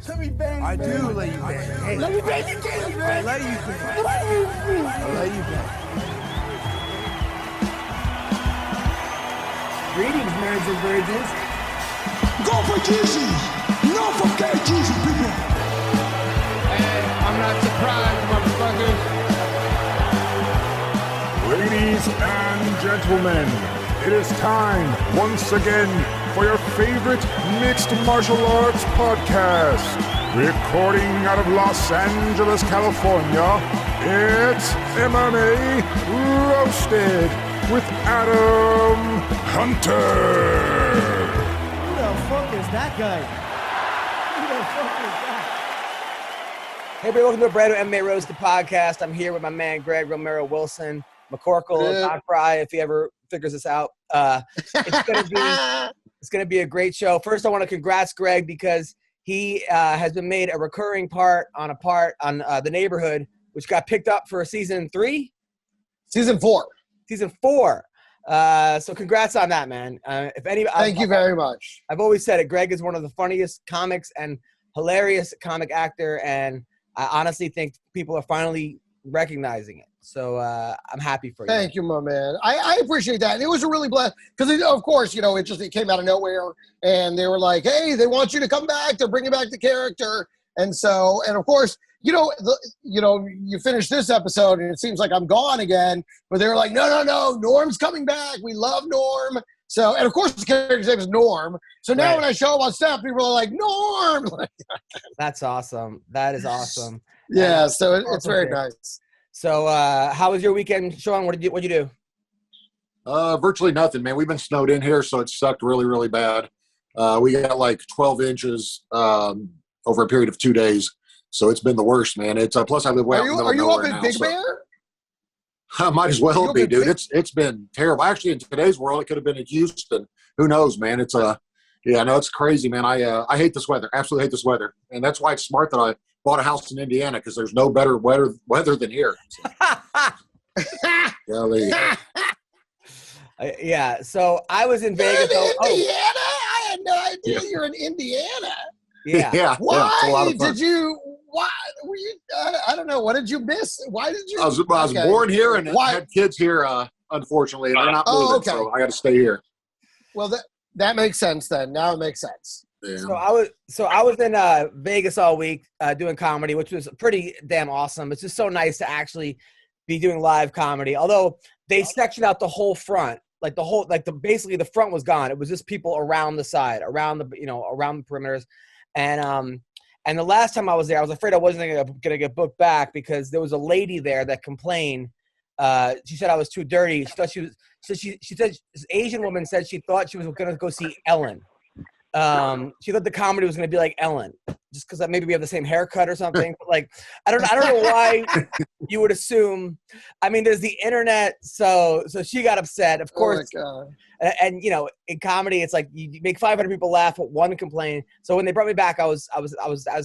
Let me bang, I man. do let you bang. Hey, Let me bang the game, man. I let you bang. I let you bang. Greetings, nerds and virgins. Go for Jeezy. No for Jeezy, people. Hey, I'm not surprised, motherfuckers. Ladies and gentlemen, it is time once again for your favorite mixed martial arts podcast. Recording out of Los Angeles, California, it's MMA Roasted with Adam Hunter. Who the fuck is that guy? Who the fuck is that? Hey, everybody, welcome to a brand new MMA Roasted Podcast. I'm here with my man, Greg Romero Wilson, McCorkle, Don Frye, if he ever figures this out. It's gonna be a great show. First, I want to congrats Greg because he has been made a recurring part on The Neighborhood, which got picked up for season 3? Season 4. Season 4. So congrats on that, man. Thank you very much. I've always said it. Greg is one of the funniest comics and hilarious comic actor, and I honestly think people are finally recognizing it. So I'm happy for you. Thank you, my man. I appreciate that. And it was a really blessed because, of course, it came out of nowhere. And they were like, hey, they want you to come back. They're bringing back the character. And so, and of course, you finish this episode and it seems like I'm gone again. But they were like, no, Norm's coming back. We love Norm. So, and of course, the character's name is Norm. So now when I show up on staff, people are like, Norm. That's awesome. That is awesome. Yeah, so it's very nice. So how was your weekend, Sean? What'd you do? Virtually nothing, man. We've been snowed in here, so it sucked really, really bad. We got like 12 inches over a period of 2 days. So it's been the worst, man. It's plus I live way out in the middle of nowhere now. Are you up in Big Bear? I might as well be, dude. It's been terrible. Actually, in today's world, it could have been in Houston. Who knows, man? It's yeah, no, it's crazy, man. I hate this weather. Absolutely hate this weather, and that's why it's smart that I bought a house in Indiana because there's no better weather than here. Yeah. So I was in Vegas. Indiana? I had no idea you're in Indiana. Yeah. Why did you? Why were you? I don't know. What did you miss? Why did you? I was born here and had kids here. Unfortunately, and they're not moving, so I got to stay here. Well, that makes sense then. Now it makes sense. Yeah. So I was in Vegas all week doing comedy, which was pretty damn awesome. It's just so nice to actually be doing live comedy. Although they sectioned out the whole front, basically the front was gone. It was just people around the side, around the perimeters. And the last time I was there, I was afraid I wasn't gonna get booked back because there was a lady there that complained. She said I was too dirty. She thought she said this Asian woman said she thought she was gonna go see Ellen. She thought the comedy was going to be like Ellen, just because maybe we have the same haircut or something. But like, I don't know why you would assume. I mean, there's the internet, so she got upset, of course. Oh my God. And in comedy, it's like you make 500 people laugh, but one complain. So when they brought me back, I was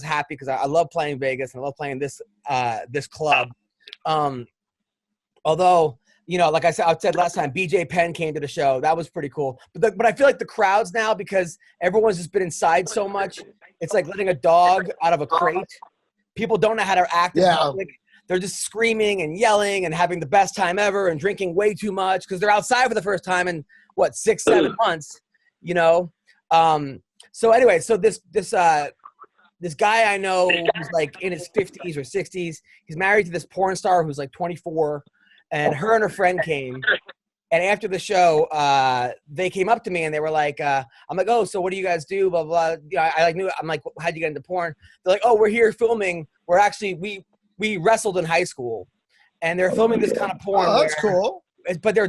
happy because I love playing Vegas and I love playing this club. Although. Like I said last time, BJ Penn came to the show. That was pretty cool. But I feel like the crowds now, because everyone's just been inside so much, it's like letting a dog out of a crate. People don't know how to act in public. They're just screaming and yelling and having the best time ever and drinking way too much because they're outside for the first time in, 6-7 months, So anyway, so this guy I know who's like in his 50s or 60s, he's married to this porn star who's like 24. And her and her friend came, and after the show, they came up to me and they were like, "I'm like, oh, so what do you guys do?" Blah blah. I'm like, how'd you get into porn? They're like, "Oh, we're here filming. We're actually we wrestled in high school, and they're filming this kind of porn." Oh, that's cool. But they're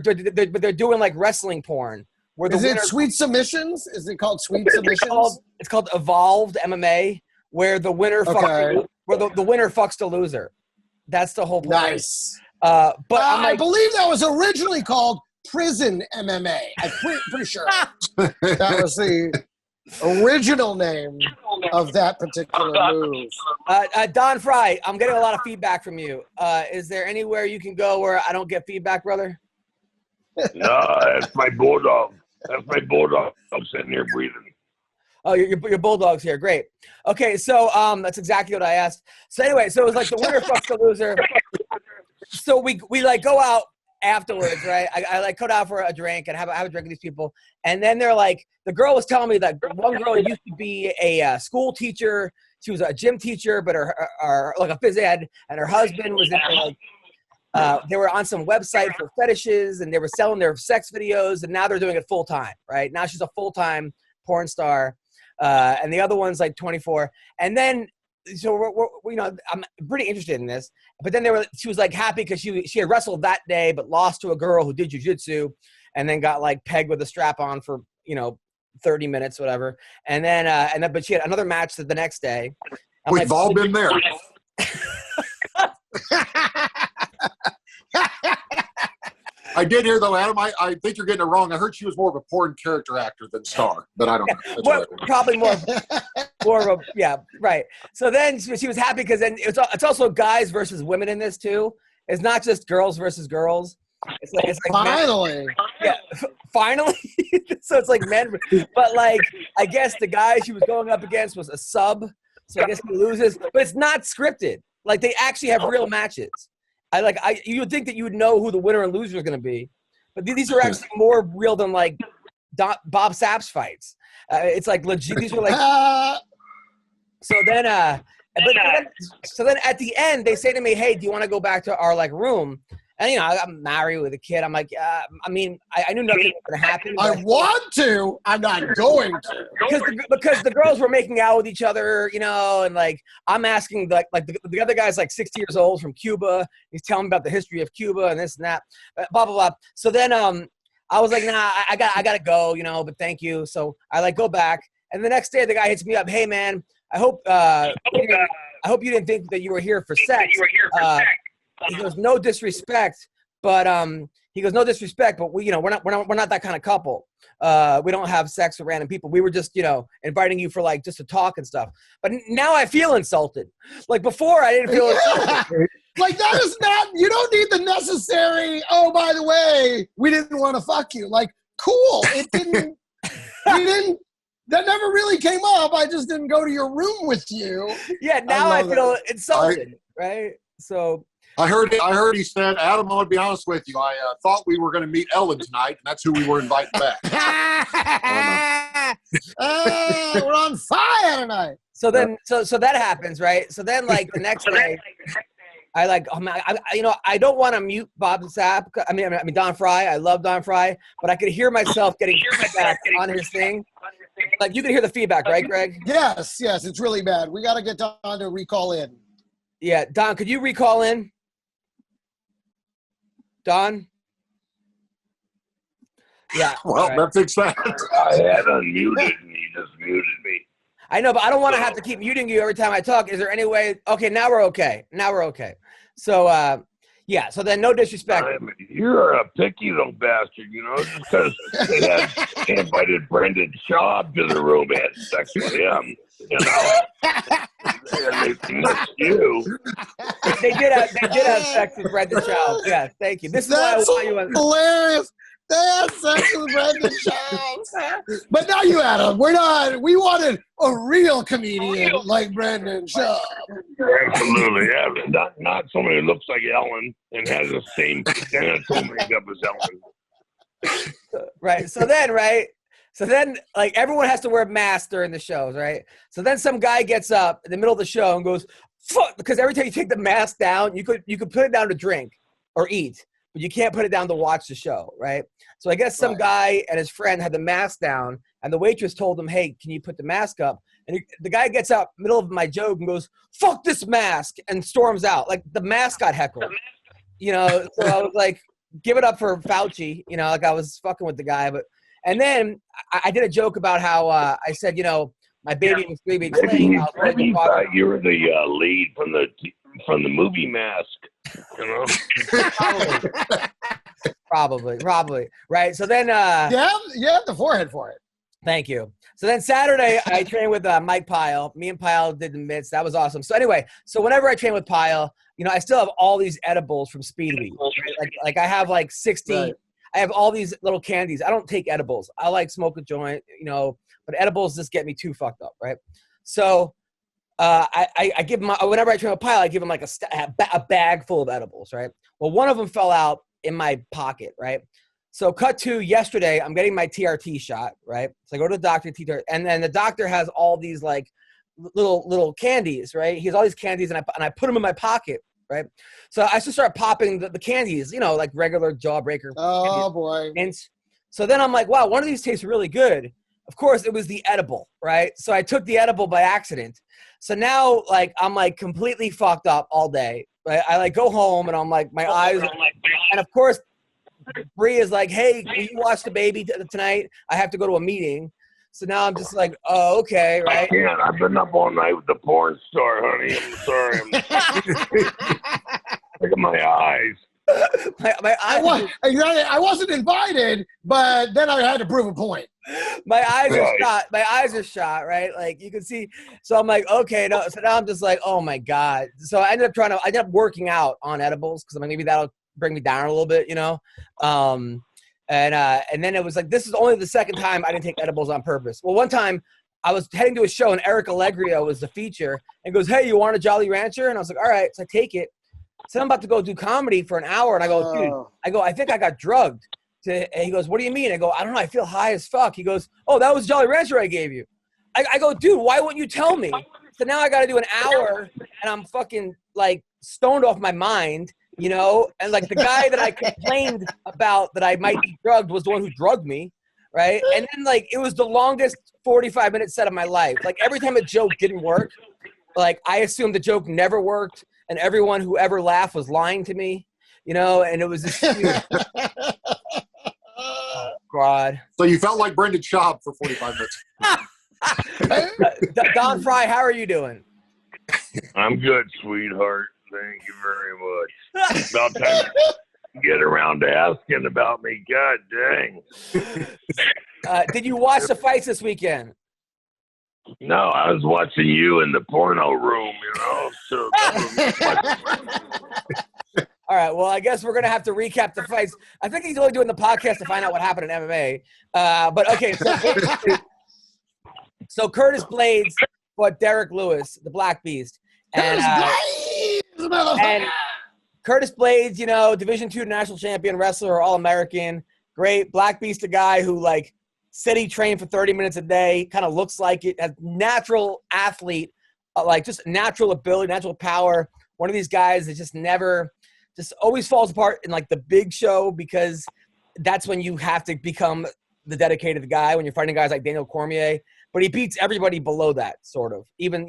doing like wrestling porn. Is it Sweet Submissions? Is it called Sweet Submissions? It's called Evolved MMA, where the winner the winner fucks the loser. That's the whole point. Nice. But I believe that was originally called Prison MMA. I'm pretty sure that was the original name of that particular move. Don Frye, I'm getting a lot of feedback from you. Is there anywhere you can go where I don't get feedback, brother? No, that's my bulldog. I'm sitting here breathing. Oh, your bulldog's here. Great. Okay, so that's exactly what I asked. So anyway, so it was like the winner fucks the loser. So we like go out afterwards, right? I like go out for a drink and have a drink with these people, and then they're like, the girl was telling me that one girl used to be a school teacher. She was a gym teacher, but her like a phys ed, and her husband was into like they were on some website for fetishes, and they were selling their sex videos, and now they're doing it full time, right? Now she's a full time porn star. And the other one's like 24. And then, so we're I'm pretty interested in this. But then she was like happy because she had wrestled that day, but lost to a girl who did jujitsu, and then got like pegged with a strap on for 30 minutes, whatever. And then but she had another match the next day. We've all been there. I did hear though, Adam. I think you're getting it wrong. I heard she was more of a porn character actor than star, but I don't know. Well, probably more of a right. So then she was happy because then it's also guys versus women in this too. It's not just girls versus girls. It's like finally, finally. So it's like men, but like I guess the guy she was going up against was a sub, so I guess he loses. But it's not scripted. Like they actually have real matches. You would think that you would know who the winner and loser is going to be, but these are actually more real than like Bob Sapp's fights. It's like legit. These were like. So then at the end they say to me, "Hey, do you want to go back to our like room?" And I'm married with a kid. I'm like, I mean, I knew nothing was going to happen. I want to. I'm not going to. Because the girls were making out with each other, and like I'm asking like the other guy's like 60 years old from Cuba. He's telling me about the history of Cuba and this and that, blah blah blah. So then I was like, nah, I gotta go, but thank you. So I like go back, and the next day the guy hits me up. Hey man, I hope you didn't think that you were here for sex. He goes, no disrespect, but we're not that kind of couple. We don't have sex with random people. We were just, inviting you for like just to talk and stuff. But now I feel insulted. Like before, I didn't feel insulted. Like that is not. You don't need the necessary. Oh, by the way, we didn't want to fuck you. Like, cool. It didn't. We didn't. That never really came up. I just didn't go to your room with you. Yeah. Now I feel insulted. Right. So. I heard he said, Adam, I'm going to be honest with you. I thought we were going to meet Ellen tonight, and that's who we were inviting back. We're on fire tonight. So then, so that happens, right? So then, like, the next day, I like, I don't want to mute Bob Sapp. I mean, Don Frye. I love Don Frye, but I could hear myself getting feedback on his thing. Like, you can hear the feedback, right, Greg? Yes, it's really bad. We got to get Don to recall in. Yeah, Don, could you recall in? Don? Yeah. Well, right. that fixed that. I had unmuted and he just muted me. I know, but I don't want to have to keep muting you every time I talk. Is there any way? Okay, now we're okay. So, so then no disrespect. You're a picky little bastard, just because they had invited Brendan Shaw to the room and had sex with him, and they missed you. They did have sex with Brendan Shaw. Yeah, thank you. This is why I want you on. Hilarious. They had sex with Brendan Shaw. But now you had him. We wanted a real comedian like Brendan Shaw. Absolutely, yeah. Not somebody who looks like Ellen and has the same genital makeup as Ellen. Right. So then, like, everyone has to wear masks during the shows, right? So then some guy gets up in the middle of the show and goes, fuck, because every time you take the mask down, you could put it down to drink or eat, but you can't put it down to watch the show, right? So I guess some guy and his friend had the mask down, and the waitress told him, hey, can you put the mask up? And the guy gets up middle of my joke and goes, fuck this mask, and storms out. Like, the mask got heckled. So I was like, give it up for Fauci. Like, I was fucking with the guy. And then I did a joke about how I said, my baby was 3 weeks late. Maybe you thought you were the lead from the movie Mask. Probably. Right. So then, you have the forehead for it. Thank you. So then Saturday I trained with Mike Pyle. Me and Pyle did the mitts. That was awesome. So anyway, whenever I train with Pyle, I still have all these edibles from Speed Week. Right? Like I have like 60. Right. I have all these little candies. I don't take edibles. I like smoke a joint, but edibles just get me too fucked up, right? So I give him, whenever I train a pilot, I give him like a bag full of edibles, right? Well, one of them fell out in my pocket, right? So cut to yesterday, I'm getting my TRT shot, right? So I go to the doctor, and then the doctor has all these like little candies, right? He has all these candies, and I put them in my pocket, right? So I just start popping the candies, like regular Jawbreaker. Oh, candies. boy. And so then I'm like, wow, one of these tastes really good. Of course, it was the edible, right? So I took the edible by accident. So now, like, I'm like completely fucked up all day. Right? I like go home and I'm like, my eyes, and of course, Frye is like, hey, will you watch the baby tonight? I have to go to a meeting. So now I'm just like, oh, okay, right? I can't. I've been up all night with the porn star, honey. I'm sorry. Look at my eyes. my eyes. I wasn't invited, but then I had to prove a point. My eyes are shot. My eyes are shot, right? Like you can see. So I'm like, okay, no. So now I'm just like, oh my God. So I ended up working out on edibles because I'm like, maybe that'll bring me down a little bit, And then it was like, this is only the second time I didn't take edibles on purpose. Well, one time I was heading to a show and Eric Allegrio was the feature and goes, hey, you want a Jolly Rancher? And I was like, all right. So I take it. So I'm about to go do comedy for an hour. And I go, dude, I think I got drugged. And he goes, what do you mean? I go, I don't know. I feel high as fuck. He goes, oh, that was Jolly Rancher I gave you. I go, dude, why wouldn't you tell me? So now I got to do an hour and I'm fucking like stoned off my mind. And like the guy that I complained about that I might be drugged was the one who drugged me, right? And then like it was the longest 45-minute set of my life. Like every time a joke didn't work, like I assumed the joke never worked, and everyone who ever laughed was lying to me, and it was this huge... Oh, God. So you felt like Brendan Schaub for 45 minutes. Don Frye, how are you doing? I'm good, sweetheart. Thank you very much. About time to get around to asking about me. God dang. Did you watch the fights this weekend? No, I was watching you in the porno room, So all right, well, I guess we're going to have to recap the fights. I think he's only doing the podcast to find out what happened in MMA. But, okay, so Curtis Blaydes fought Derek Lewis, the Black Beast. And Curtis Blaydes, Division II national champion wrestler, All-American, great. Black Beast, a guy who, like, said he trained for 30 minutes a day, kind of looks like it, has natural athlete, like just natural ability, natural power. One of these guys that just always falls apart in, like, the big show because that's when you have to become the dedicated guy when you're fighting guys like Daniel Cormier. But he beats everybody below that, sort of. Even,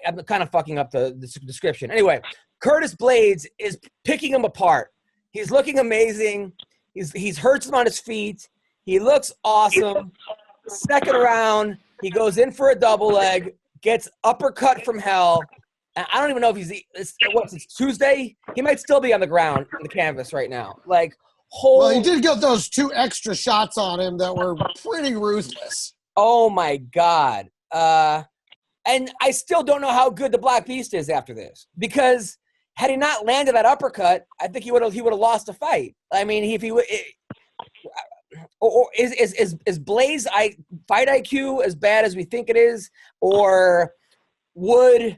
I'm kind of fucking up the description. Anyway, Curtis Blaydes is picking him apart. He's looking amazing. He's hurts him on his feet. He looks awesome. Second round, he goes in for a double leg, gets uppercut from hell. And I don't even know if it's Tuesday? He might still be on the ground on the canvas right now. Like, well, he did get those 2 extra shots on him that were pretty ruthless. Oh, my God. And I still don't know how good the Black Beast is after this because had he not landed that uppercut, I think he would have lost the fight. I mean, if he would, or is Blaydes' fight IQ as bad as we think it is, or would?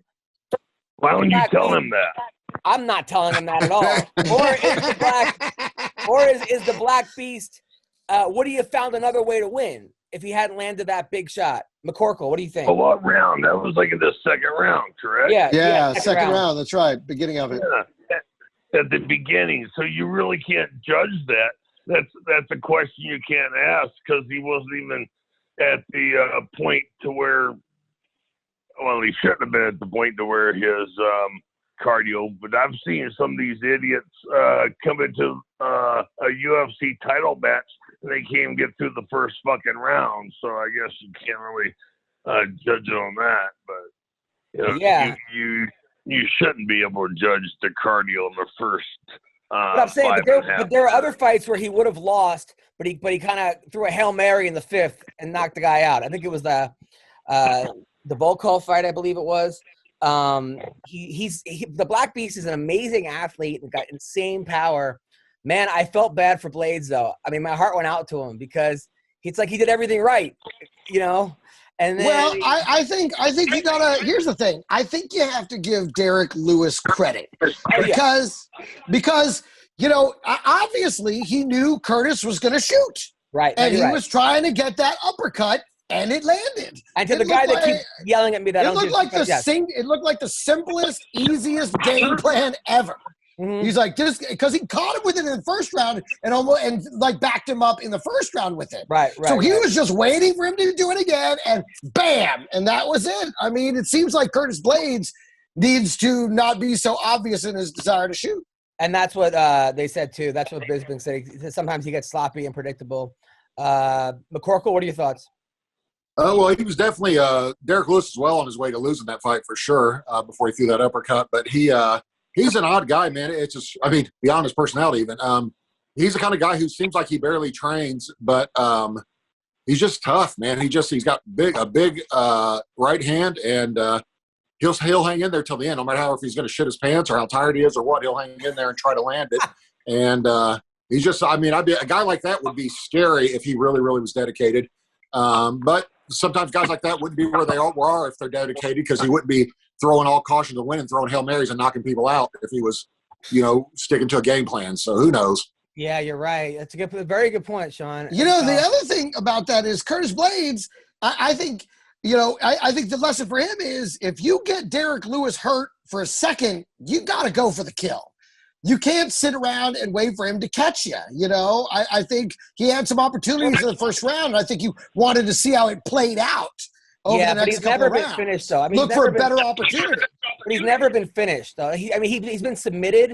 Why don't you tell him that? I'm not telling him that at all. Is the Black Beast? Would he have found another way to win if he hadn't landed that big shot? McCorkle, what do you think? What round? That was like in the second round, correct? Yeah, second round. That's right. Beginning of it. Yeah, at the beginning. So you really can't judge that. That's a question you can't ask because he wasn't even at the point to where. Well, he shouldn't have been at the point to where his cardio. But I've seen some of these idiots come into a UFC title match and they can't even get through the first fucking round. So I guess you can't really judge it on that. But you shouldn't be able to judge the cardio in the first. But I'm saying, but there are other fights where he would have lost, but he kind of threw a Hail Mary in the 5th and knocked the guy out. I think it was the Volkov fight, I believe it was. The Black Beast is an amazing athlete and got insane power. Man, I felt bad for Blaydes, though. I mean, my heart went out to him because it's like he did everything right, you know? And then, well, I think you gotta. Here's the thing. I think you have to give Derek Lewis credit because obviously he knew Curtis was going to shoot, right? And he was trying to get that uppercut, and it landed. And to the guy that keeps yelling at me, that it looked like it looked like the simplest, easiest game plan ever. Mm-hmm. He's like, this because he caught him with it in the first round and like backed him up in the first round with it. Right. So he was just waiting for him to do it again, and bam, and that was it. I mean, it seems like Curtis Blaydes needs to not be so obvious in his desire to shoot. And that's what they said too. That's what Bisping said. Sometimes he gets sloppy and predictable. McCorkle, what are your thoughts? Well, he was definitely Derek Lewis is well on his way to losing that fight for sure before he threw that uppercut. But he's an odd guy, man. It's just, I mean, beyond his personality even. He's the kind of guy who seems like he barely trains, but he's just tough, man. He's got a big right hand, and he'll hang in there till the end, no matter how if he's going to shit his pants or how tired he is or what. He'll hang in there and try to land it. And he's just, I mean, a guy like that would be scary if he really, really was dedicated. But sometimes guys like that wouldn't be where they are if they're dedicated, because he wouldn't be throwing all caution to win and throwing Hail Marys and knocking people out if he was, sticking to a game plan. So who knows? Yeah, you're right. That's a very good point, Sean. The other thing about that is Curtis Blaydes, I think, I think the lesson for him is if you get Derek Lewis hurt for a second, you got to go for the kill. You can't sit around and wait for him to catch you. I think he had some opportunities in the first round. And I think you wanted to see how it played out over the next but he's never been finished, though. I mean, look for a better opportunity. But he's never been finished, though. He's been submitted,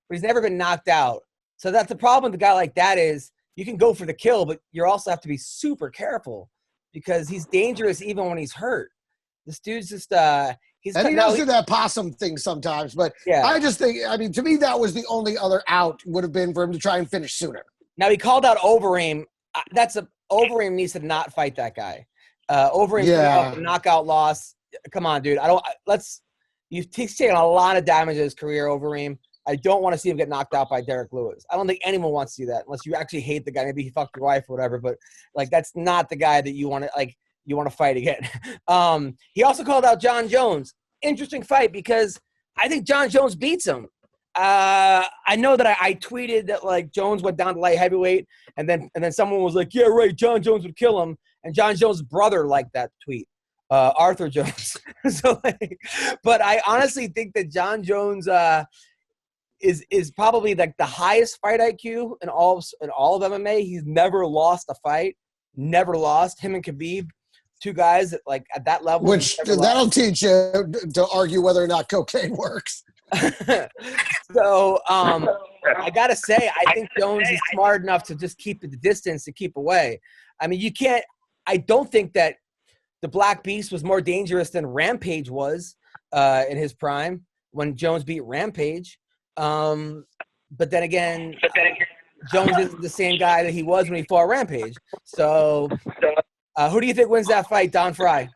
but he's never been knocked out. So that's the problem with a guy like that is you can go for the kill, but you also have to be super careful because he's dangerous even when he's hurt. This dude's just and he does do that possum thing sometimes, but I just think, I mean, to me, that was the only other out would have been for him to try and finish sooner. Now, he called out Overeem. Overeem needs to not fight that guy. Overeem's a knockout loss. Come on, dude. You've taken a lot of damage in his career, Overeem. I don't want to see him get knocked out by Derek Lewis. I don't think anyone wants to see that unless you actually hate the guy. Maybe he fucked your wife or whatever, but that's not the guy that you want to fight again. He also called out John Jones. Interesting fight because I think John Jones beats him. I know that I tweeted that Jones went down to light heavyweight, and then someone was like, "Yeah, right, John Jones would kill him." And John Jones' brother liked that tweet, Arthur Jones. But I honestly think that John Jones is probably the highest fight IQ in all of MMA. He's never lost a fight, never lost. Him and Khabib. Two guys that at that level. Which that'll teach you to argue whether or not cocaine works. So I gotta say, I think Jones is smart enough to just keep the distance to keep away. I mean, you can't. I don't think that the Black Beast was more dangerous than Rampage was in his prime when Jones beat Rampage. But then again, Jones isn't the same guy that he was when he fought Rampage. So. Who do you think wins that fight, Don Frye?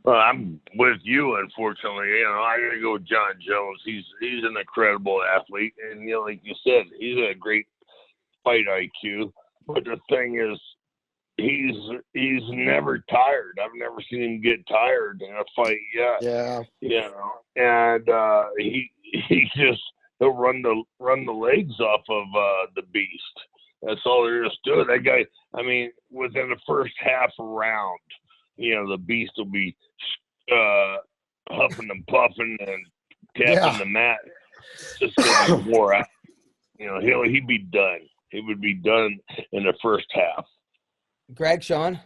Well, I'm with you, unfortunately. I gotta go with John Jones. He's an incredible athlete, and like you said, he's a great fight IQ. But the thing is, he's never tired. I've never seen him get tired in a fight yet. Yeah. And he'll run the legs off of the beast. That's all there is to it. That guy, I mean, within the first half round, the beast will be huffing and puffing and tapping the mat. Just gonna be wore out. He'd be done. He would be done in the first half. Greg, Sean?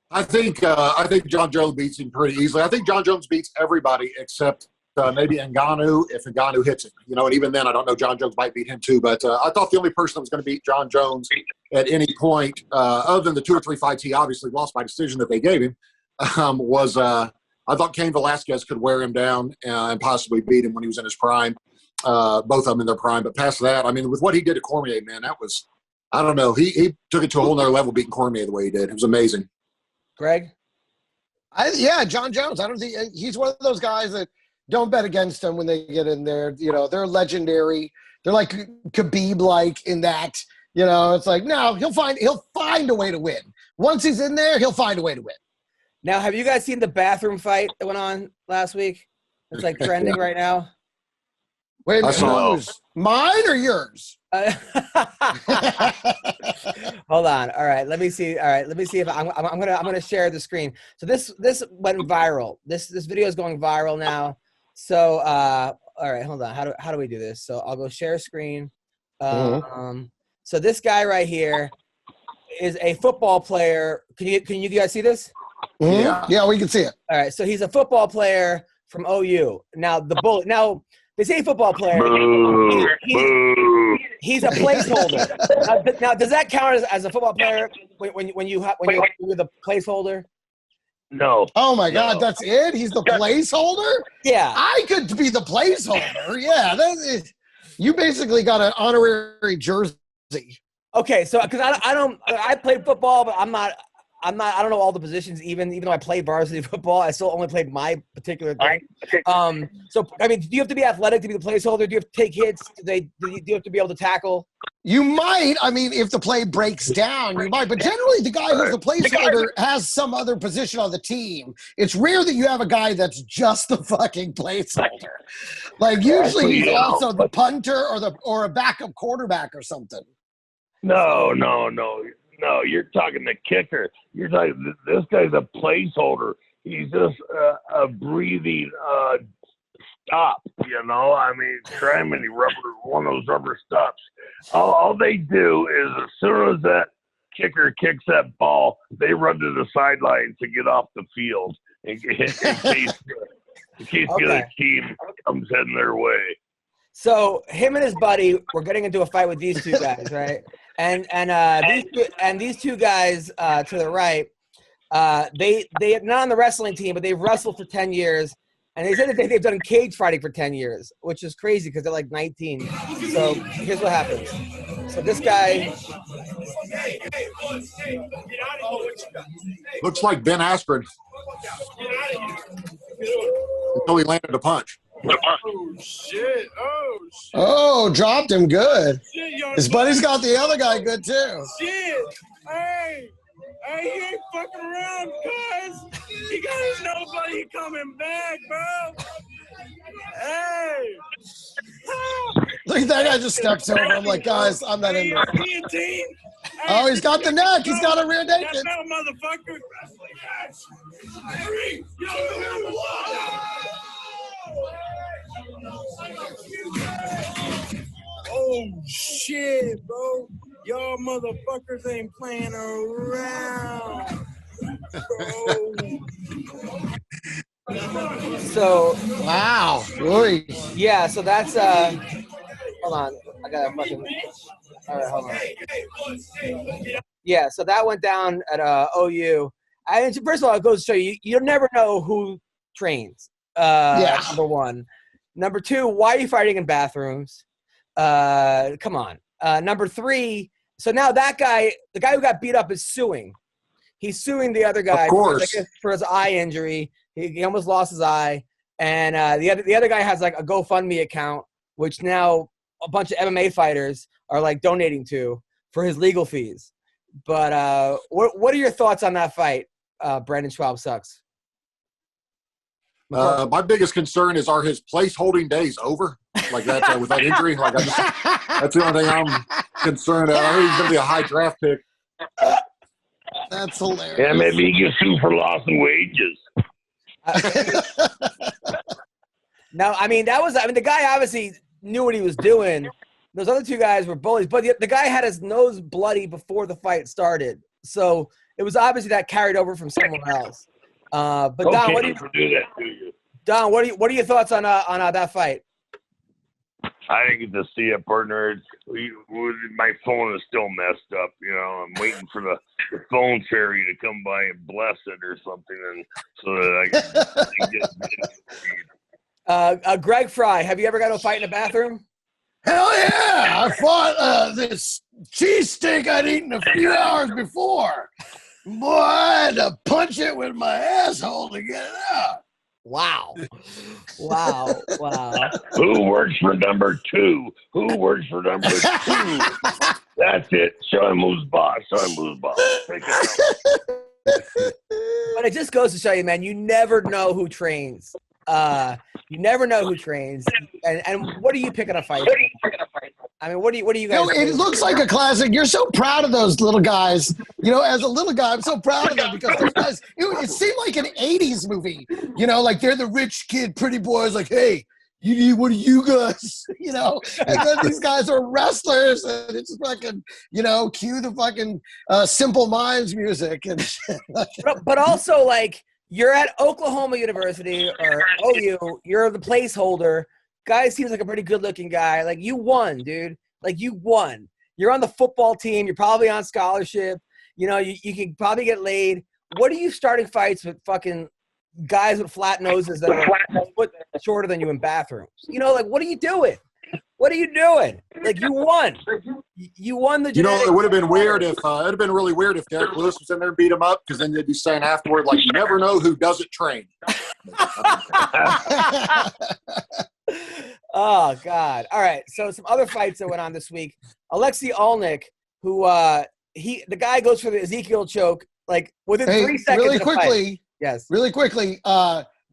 I think John Jones beats him pretty easily. I think John Jones beats everybody except maybe Ngannou if Ngannou hits him. And even then, I don't know. John Jones might beat him too. But I thought the only person that was going to beat John Jones at any point, other than the 2 or 3 fights he obviously lost by decision that they gave him, was I thought Cain Velasquez could wear him down and possibly beat him when he was in his prime. Both of them in their prime. But past that, I mean, with what he did to Cormier, man, that was, I don't know. He took it to a whole nother level beating Cormier the way he did. It was amazing. Greg? John Jones. I don't think he's one of those guys that don't bet against him when they get in there. They're legendary. they're like Khabib-like in that, you know, it's like, no, he'll find a way to win. Once he's in there, he'll find a way to win. Now, have you guys seen the bathroom fight that went on last week? It's like trending right now. Wait a minute, who's mine or yours? Hold on. All right, let me see. All right, let me see if I'm gonna share the screen. So this went viral. This video is going viral now. So all right, hold on. How do we do this? So I'll go share screen. So this guy right here is a football player. Can you guys see this? Mm-hmm. Yeah, we can see it. All right, so he's a football player from OU. Now the bullet. Now they say football player. He's a placeholder. Now, does that count as a football player when you're the placeholder? No. Oh my God, that's it? He's the placeholder? Yeah. I could be the placeholder. Yeah, you basically got an honorary jersey. Okay, so because I played football, but I don't know all the positions. Even though I played varsity football, I still only played my particular thing. So I mean, do you have to be athletic to be the placeholder? Do you have to take hits? Do you have to be able to tackle? You might. I mean, if the play breaks down, you might. But generally, the guy who's the placeholder has some other position on the team. It's rare that you have a guy that's just the fucking placeholder. Like usually, he's also the punter or a backup quarterback or something. No, you're talking the kicker. You're talking this guy's a placeholder. He's just a breathing stop, you know. I mean, try many one of those rubber stops. All they do is as soon as that kicker kicks that ball, they run to the sideline to get off the field in case the other team comes heading their way. So him and his buddy were getting into a fight with these two guys, right? And these two guys to the right, they're not on the wrestling team, but they've wrestled for 10 years. And they said that they've done cage fighting for 10 years, which is crazy because they're like 19. So here's what happens. So this guy looks like Ben Askren until he landed a punch. Oh, shit. Oh, dropped him good. Shit, his buddy's got the other guy good, too. Shit. Hey, he ain't fucking around, guys. He got his nobody coming back, bro. Hey. Look at that guy just steps over. I'm like, guys, I'm not in there. Oh, he's got the neck. He's got a rear naked. No, motherfucker. Oh, shit, bro. Y'all motherfuckers ain't playing around, bro. So wow. Boy. Yeah, so that's hold on. I gotta fucking all right, hold on. Yeah, so that went down at OU. First of all, it goes to show you never know who trains. Number one. Number two, why are you fighting in bathrooms? Come on. Number three, so now that guy, the guy who got beat up is suing. He's suing the other guy for his eye injury. He almost lost his eye. And the other guy has like a GoFundMe account, which now a bunch of MMA fighters are like donating to for his legal fees. But what are your thoughts on that fight? Brandon Schwab sucks. My biggest concern is, are his place holding days over? Like that with that injury? Like that's the only thing I'm concerned about. I know he's going to be a high draft pick. That's hilarious. Yeah, maybe he gets sued for loss of wages. No, the guy obviously knew what he was doing. Those other two guys were bullies, but the guy had his nose bloody before the fight started. So it was obviously that carried over from someone else. But Don, what are your thoughts on that fight? I didn't get to see it, partner. My phone is still messed up. You know, I'm waiting for the phone fairy to come by and bless it or something, and so that I can get Greg Frye, have you ever got to a fight in a bathroom? Hell yeah! I fought this cheesesteak I'd eaten a few hours before. Boy, I had to punch it with my asshole to get it out. Wow. Wow. Who works for number 2? Who works for number 2? That's it. Show him who's boss. Take it out. But it just goes to show you, man, you never know who trains. And what are you picking a fight? I mean, what do you guys? It looks like a classic. You're so proud of those little guys. As a little guy, I'm so proud of them because those guys. It seemed like an '80s movie. Like they're the rich kid, pretty boys. Like, hey, what are you guys? And then these guys are wrestlers, and it's fucking, cue the fucking Simple Minds music and shit. But also, like, you're at Oklahoma University or OU. You're the placeholder. Guy seems like a pretty good-looking guy. Like, you won, dude. Like, you won. You're on the football team. You're probably on scholarship. You can probably get laid. What are you starting fights with fucking guys with flat noses that are a foot shorter than you in bathrooms? Like, what are you doing? What are you doing? Like, you won. You won the genetic. It would have been weird if it'd have been really weird if Derek Lewis was in there and beat him up, because then they'd be saying afterward, like, you never know who doesn't train. Oh God! All right, so some other fights that went on this week. Alexei Olnik, who the guy goes for the Ezekiel choke like within 3 seconds. Really quickly, yes. Really quickly,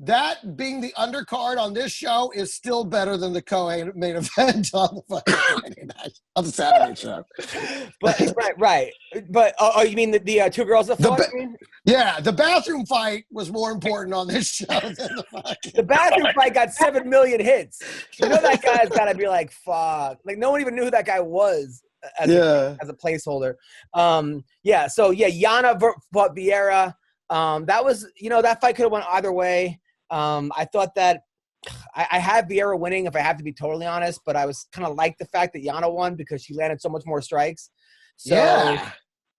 that being the undercard on this show is still better than the co-main event on the Saturday show. But right. But you mean the two girls that fought? Yeah, the bathroom fight was more important on this show than the fucking. The bathroom fight got 7 million hits. That guy's got to be like, fuck. Like, no one even knew who that guy was as a placeholder. So Yana fought Vieira. That was, that fight could have went either way. I thought that I had Vieira winning, if I have to be totally honest, but I was kind of like the fact that Yana won because she landed so much more strikes. So, yeah.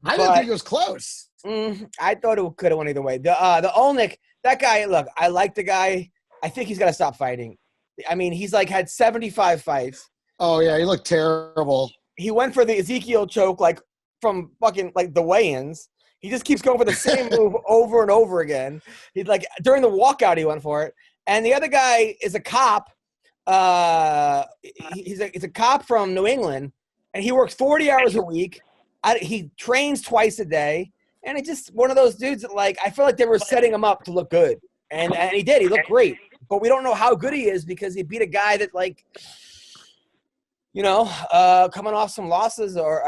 I didn't think it was close. I thought it could have went either way. The Olnik, that guy, look, I like the guy. I think he's got to stop fighting. I mean, he's like had 75 fights. Oh, yeah, he looked terrible. He went for the Ezekiel choke like from fucking like the weigh-ins. He just keeps going for the same move over and over again. He's like, during the walkout, he went for it. And the other guy is a cop. He's a cop from New England, and he works 40 hours a week. He trains twice a day. And it's just one of those dudes that, like, I feel like they were setting him up to look good. And he did. He looked great. But we don't know how good he is because he beat a guy that, like, coming off some losses or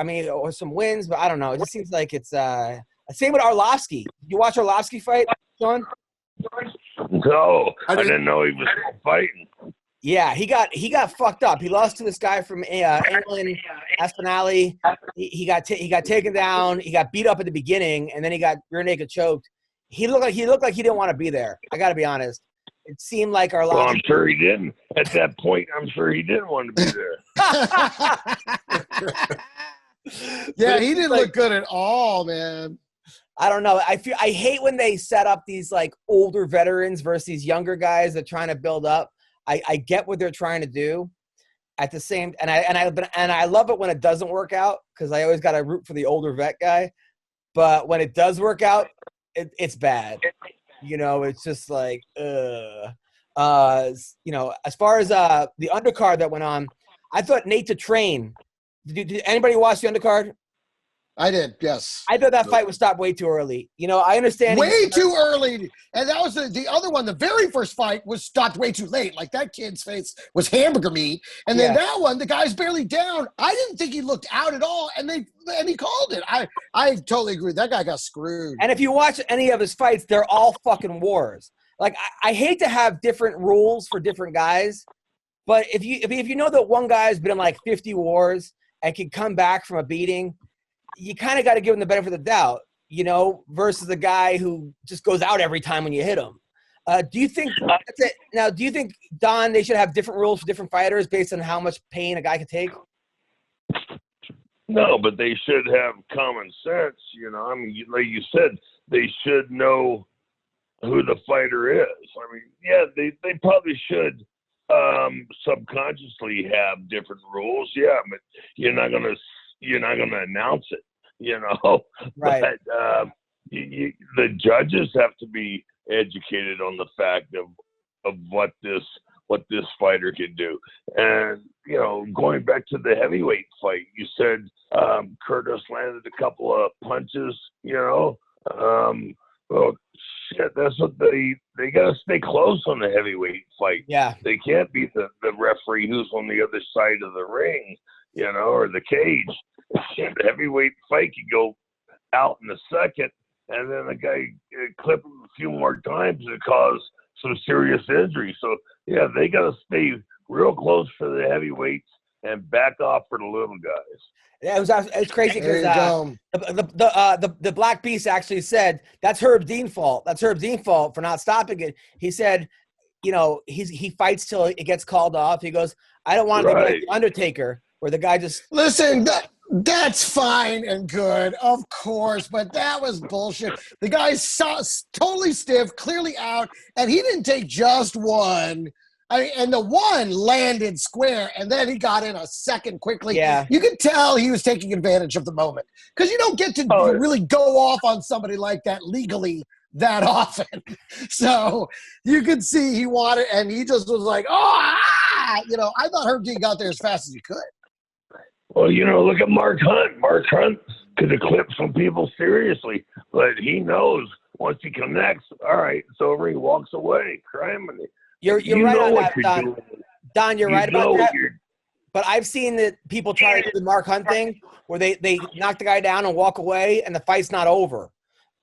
some wins. But I don't know. It just seems like it's same with Arlovsky. You watch Arlovsky fight, Sean? No, I didn't know he was fighting. Yeah, he got fucked up. He lost to this guy from England, Aspinall. He got taken down. He got beat up at the beginning, and then he got rear naked choked. He looked like he didn't want to be there. I got to be honest. It seemed like Arlovsky. Well, I'm sure he didn't. At that point, I'm sure he didn't want to be there. Yeah, he didn't look good at all, man. I don't know. I hate when they set up these like older veterans versus these younger guys that are trying to build up. I get what they're trying to do. At the same, and I love it when it doesn't work out because I always got to root for the older vet guy. But when it does work out, it's bad. It's just like, as far as the undercard that went on, I thought Nate to train. Did anybody watch the undercard? I did, yes. I thought that fight was stopped way too early. I understand. Way too early. And that was the other one. The very first fight was stopped way too late. Like, that kid's face was hamburger meat. And then that one, the guy's barely down. I didn't think he looked out at all. And he called it. I totally agree. That guy got screwed. And if you watch any of his fights, they're all fucking wars. Like, I hate to have different rules for different guys. But if you know that one guy's been in like 50 wars and can come back from a beating, you kind of got to give him the benefit of the doubt, versus the guy who just goes out every time when you hit him. Do you think that's it? Now, do you think, Don, they should have different rules for different fighters based on how much pain a guy can take? No, but they should have common sense. I mean, like you said, they should know who the fighter is. I mean, yeah, they probably should subconsciously have different rules. Yeah, but you're not gonna announce it, Right. But the judges have to be educated on the fact of of what this fighter can do. And, going back to the heavyweight fight, you said Curtis landed a couple of punches, well, shit, that's what they got to stay close on the heavyweight fight. Yeah. They can't be the referee who's on the other side of the ring, or the cage. Shit, the heavyweight fight could go out in a second, and then the guy clip him a few more times and cause some serious injury. So, yeah, they got to stay real close for the heavyweights and back off for the little guys. Yeah, it's crazy because the Black Beast actually said that's Herb Dean's fault. That's Herb Dean's fault for not stopping it. He said, he fights till it gets called off. He goes, I don't want to be like the Undertaker, where the guy just listen. That's fine and good, of course, but that was bullshit. The guy's totally stiff, clearly out, and he didn't take just one. And the one landed square, and then he got in a second quickly. Yeah. You could tell he was taking advantage of the moment because you don't get to really go off on somebody like that legally that often. So you could see he wanted, and he just was like, I thought Herb Dean got there as fast as he could. Well, look at Mark Hunt. Mark Hunt could have clipped some people seriously, but he knows once he connects, all right, it's over. He walks away, crying. You're right on that, Don. Don, you're right about that. But I've seen that people try to do the Mark Hunt thing where they knock the guy down and walk away, and the fight's not over.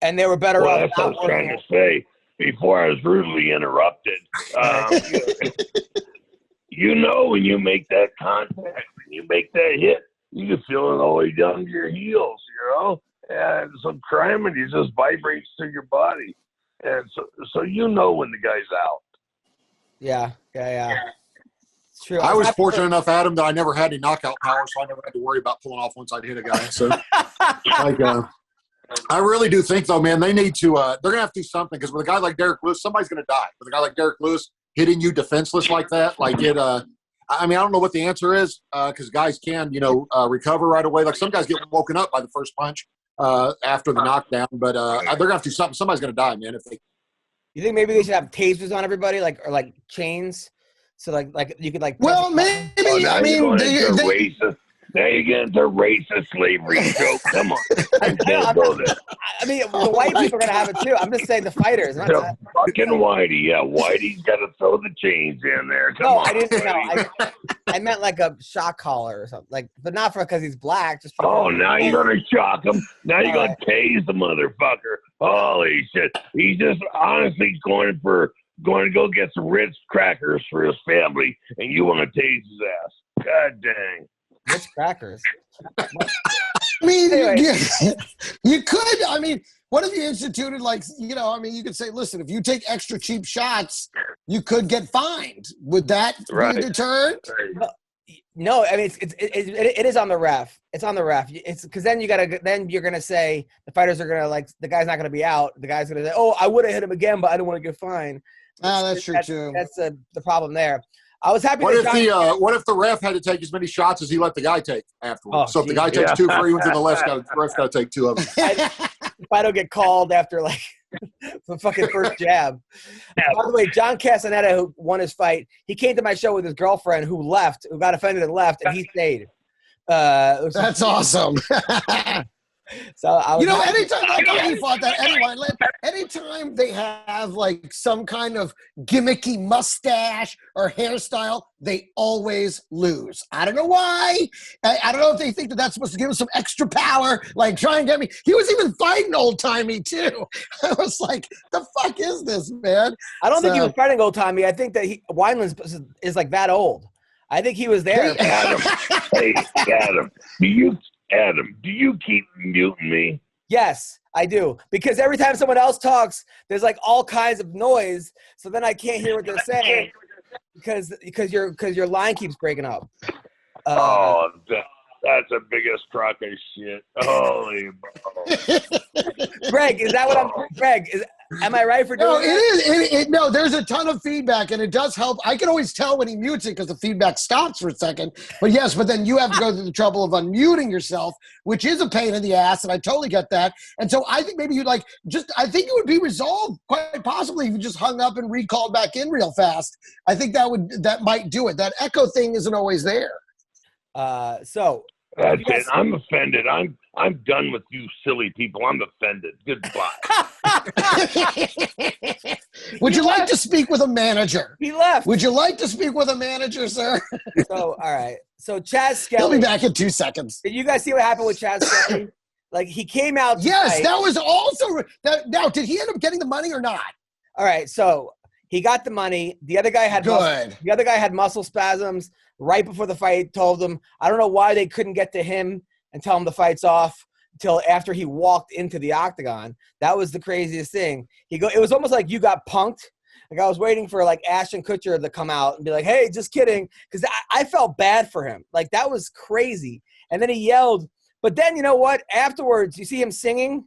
And they were better off. That's what I was trying to say before I was rudely interrupted. When you make that contact, when you make that hit, you can feel it all the way down to your heels, and some crime, and it just vibrates through your body. And so when the guy's out. Yeah. It's true. I was fortunate enough, Adam, that I never had any knockout power, so I never had to worry about pulling off once I'd hit a guy. So, I really do think, though, man, they need to they're going to have to do something because with a guy like Derek Lewis, somebody's going to die. With a guy like Derek Lewis hitting you defenseless like that, I don't know what the answer is because guys can, recover right away. Like some guys get woken up by the first punch after the knockdown, but they're going to have to do something. Somebody's going to die, man, if they – You think maybe they should have tasers on everybody, or chains, so like you could like. Well, maybe. Now you get into racist slavery joke. Come on, the white people are gonna have it too. I'm just saying the fighters. Not the fucking Whitey, yeah, Whitey's got to throw the chains in there. Come on, I didn't know. I meant like a shock collar or something, but not because he's black. Just now you're gonna shock him. Now you're gonna tase the motherfucker. Holy shit! He's just honestly going to go get some Ritz crackers for his family, and you want to tase his ass. God dang. Ritz crackers. You could. What if you instituted you could say, listen, if you take extra cheap shots, you could get fined. Would that be a deterrent? No, it is on the ref. It's on the ref. It's because then you're gonna say the fighters are gonna the guy's not gonna be out. The guy's gonna say, I would have hit him again, but I don't want to get fined. That's true too. That's the problem there. I was happy. What if the ref had to take as many shots as he let the guy take afterwards? So if the guy takes 2 free ones in the left, the ref's got to take 2 of them. If I don't get called after the fucking first jab. By the way, John Castaneda, who won his fight, he came to my show with his girlfriend who got offended and left, and he stayed. That's awesome. So I was anytime he fought that anyway, anytime they have some kind of gimmicky mustache or hairstyle, they always lose. I don't know why. I don't know if they think that that's supposed to give him some extra power, try and get me. He was even fighting old timey too. I was like, the fuck is this, man? I don't think he was fighting old timey. I think that Wineland is that old. I think he was there. Hey, Adam, do you keep muting me? Yes, I do. Because every time someone else talks, there's all kinds of noise. So then I can't hear what they're saying because your line keeps breaking up. That's the biggest crock of shit. Holy bro. Greg, is that what I'm? Greg, Am I right for doing No, that? it is. No, there's a ton of feedback, and it does help. I can always tell when he mutes it because the feedback stops for a second. But yes, but then you have to go through the trouble of unmuting yourself, which is a pain in the ass, and I totally get that. And so I think maybe you'd like I think it would be resolved quite possibly if you just hung up and recalled back in real fast. I think that might do it. That echo thing isn't always there. So that's it. I'm offended. I'm done with you silly people. I'm offended. Goodbye. Would you like to speak with a manager? He left. Would you like to speak with a manager, sir? So, all right. So, Chaz Skelly. He'll be back in 2 seconds. Did you guys see what happened with Chaz Skelly? Like, he came out. Yes, that was also that. Now, did he end up getting the money or not? All right. So, he got the money. The other guy had muscle spasms right before the fight. Told him, I don't know why they couldn't get to him and tell him the fight's off until after he walked into the octagon. That was the craziest thing. It was almost like you got punked. Like I was waiting for like Ashton Kutcher to come out and be like, hey, just kidding. Because I felt bad for him. Like that was crazy. And then he yelled. But then you know what? Afterwards, you see him singing?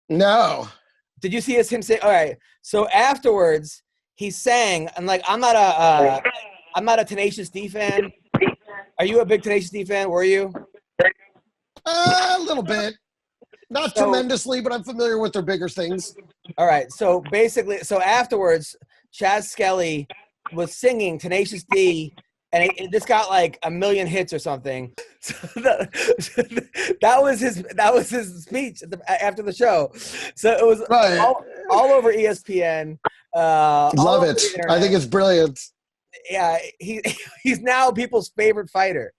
No. Did you see him sing? All right. So afterwards, he sang. And like, I'm not a Tenacious D fan. Are you a big Tenacious D fan? Were you? A little bit. Not tremendously, but I'm familiar with their bigger things. All right. So basically, afterwards, Chaz Skelly was singing Tenacious D, and this got like 1 million hits or something. So that was his speech after the show. So it was all over ESPN. Love it. I think it's brilliant. Yeah, he's now people's favorite fighter.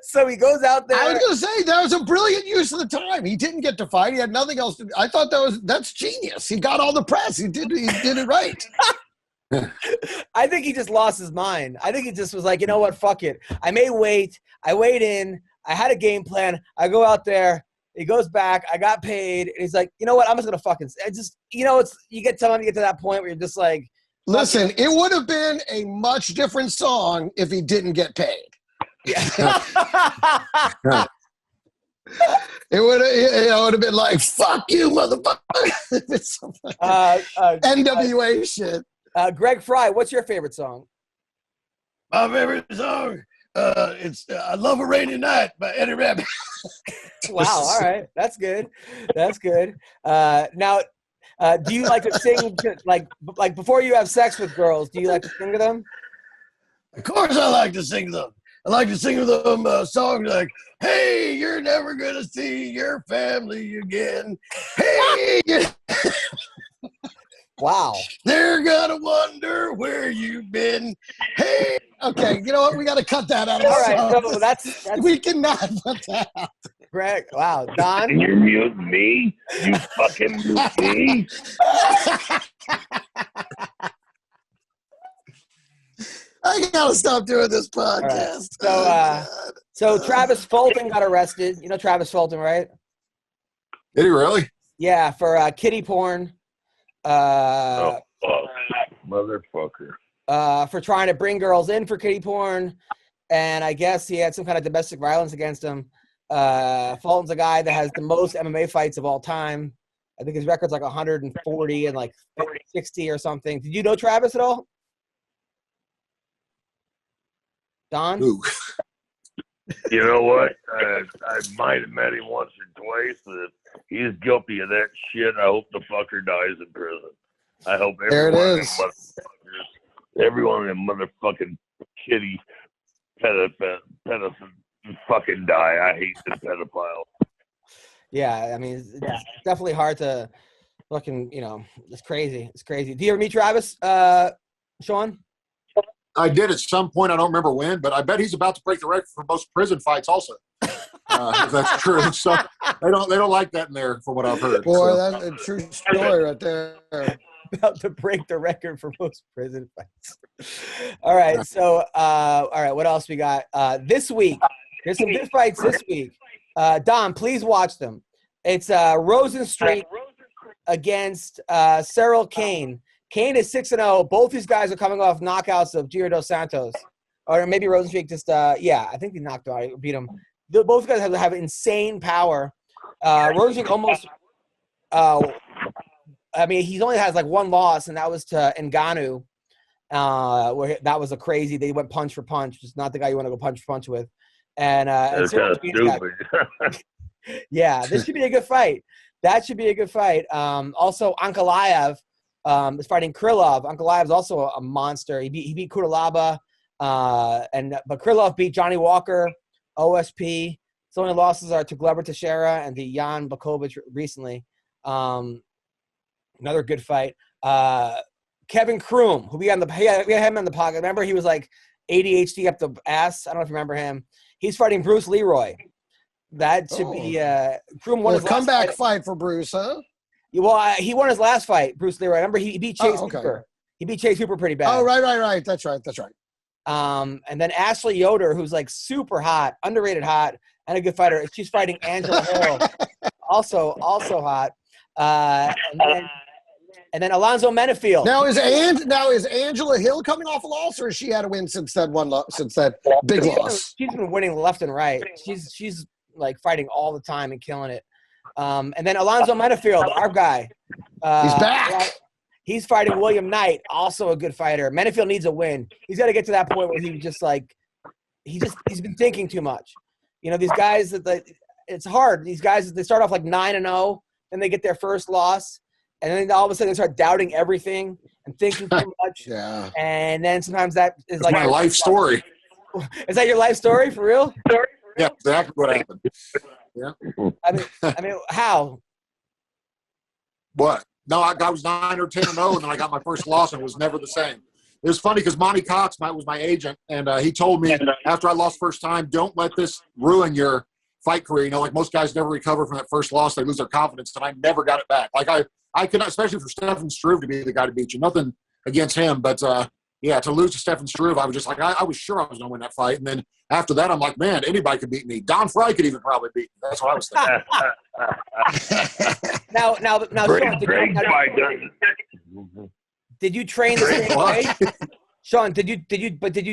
So he goes out there. I was going to say that was a brilliant use of the time. He didn't get to fight. He had nothing else to do. I thought that's genius. He got all the press. He did it right. I think he just lost his mind. I think he just was like, you know what? Fuck it. I may wait. I weighed in. I had a game plan. I go out there. He goes back. I got paid. And he's like, you know what? I'm just going to fucking you get to that point where you're just like, listen, it would have been a much different song if he didn't get paid. Yeah. It would have been like, fuck you, motherfucker. NWA shit. Greg Frye, what's your favorite song? My favorite song, it's I Love a Rainy Night by Eddie Rabbitt. Wow, all right. That's good. Now, do you like to sing, like before you have sex with girls, do you like to sing to them? Of course I like to sing to them. I like to sing to them songs like, hey, you're never going to see your family again. Hey, wow. They're going to wonder where you've been. Hey. Okay, you know what? We got to cut that out of all right, so that's we cannot put that out. Greg, wow. Don? And you're muting me? You fucking mute me? I gotta stop doing this podcast. Right. So Travis Fulton got arrested. You know Travis Fulton, right? Did he really? Yeah, for kiddie porn. Motherfucker. For trying to bring girls in for kiddie porn, and I guess he had some kind of domestic violence against him. Fulton's a guy that has the most MMA fights of all time. I think his record's like 140 and like 60 or something. Did you know Travis at all? Don? Ooh. You know what? I might have met him once or twice. If he's guilty of that shit, I hope the fucker dies in prison. I hope everyone in them motherfucking kitty pedophile fucking die. I hate the pedophile. Yeah, I mean, it's definitely hard to fucking, it's crazy. It's crazy. Do you ever meet Travis, Sean? I did at some point. I don't remember when, but I bet he's about to break the record for most prison fights also. If that's true. So they don't like that in there from what I've heard. Boy, that's a true story right there. About to break the record for most prison fights. All right. So, all right. What else we got? This week, there's some good fights this week. Don, please watch them. It's Rosen Street against Cyril Kane. Kane is 6-0. Both these guys are coming off knockouts of Giro dos Santos. Or maybe Rosenstreet just, I think he knocked him out. Beat him. Both guys have insane power. Rosenstreet almost I mean, he only has like one loss, and that was to Ngannou. Where that was a crazy. They went punch for punch, which is not the guy you want to go punch for punch with. And That's kind of stupid. Yeah, this should be a good fight. That should be a good fight. Also, Ankalaev is fighting Krylov. Ankalaev is also a monster. He beat Kuralaba, but Krylov beat Johnny Walker, OSP. His only losses are to Glover Teixeira and to Jan Blachowicz recently. Another good fight. Kevin Kroom, who we had him in the pocket. Remember, he was like ADHD up the ass. I don't know if you remember him. He's fighting Bruce Leroy. That should be Kroom won his comeback fight for Bruce, huh? Well, he won his last fight, Bruce Leroy. Remember, he beat Chase Hooper. He beat Chase Hooper pretty bad. Oh, right. That's right. And then Ashley Yoder, who's like super hot, underrated hot, and a good fighter. She's fighting Angela Hill, also hot. And then Alonzo Menefield. Now is Angela Hill coming off a loss, or has she had a win since that big loss? She's been winning left and right. She's like fighting all the time and killing it. And then Alonzo Menefield, our guy. He's back. He's fighting William Knight, also a good fighter. Menefield needs a win. He's got to get to that point where he's been thinking too much. You know, these guys it's hard. These guys, they start off like 9-0, then they get their first loss. And then all of a sudden they start doubting everything and thinking too much. Yeah. And then sometimes that is That's my life story. Is that your life story for real? Yeah, exactly what happened. Yeah. I mean, how? What? No, I was 9 or 10-0, and then I got my first loss, and it was never the same. It was funny because Monty Cox was my agent, and he told me after I lost first time, don't let this ruin your fight career. You know, like most guys never recover from that first loss. They lose their confidence, and I never got it back. Like I could not, especially for Stefan Struve to be the guy to beat you. Nothing against him, but to lose to Stefan Struve, I was just like, I was sure I was going to win that fight. And then after that, I'm like, man, anybody could beat me. Don Frye could even probably beat me. That's what I was thinking. Now, Sean, did you train the same way? Sean, did you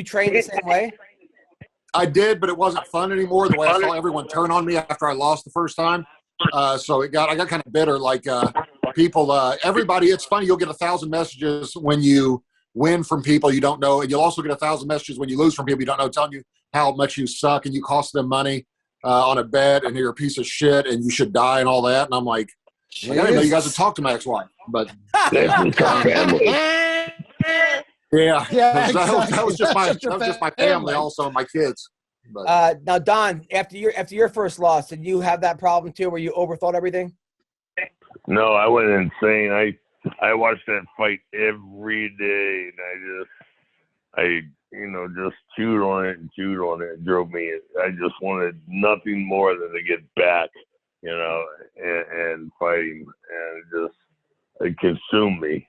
train the same way? I did, but it wasn't fun anymore. The way I saw everyone turn on me after I lost the first time. So I got kind of bitter. Like people, everybody. It's funny. You'll get 1,000 messages when you win from people you don't know, and you'll also get 1,000 messages when you lose from people you don't know, telling you how much you suck and you cost them money on a bet, and you're a piece of shit and you should die and all that. And I'm like, I didn't know you guys would talk to my ex-wife, but That's our family. yeah, exactly. that was just my family, also, and my kids. But. Now, Don, after your first loss, did you have that problem too, where you overthought everything? No, I went insane. I watched that fight every day, and I just chewed on it. It drove me. I just wanted nothing more than to get back, and fighting, and it consumed me,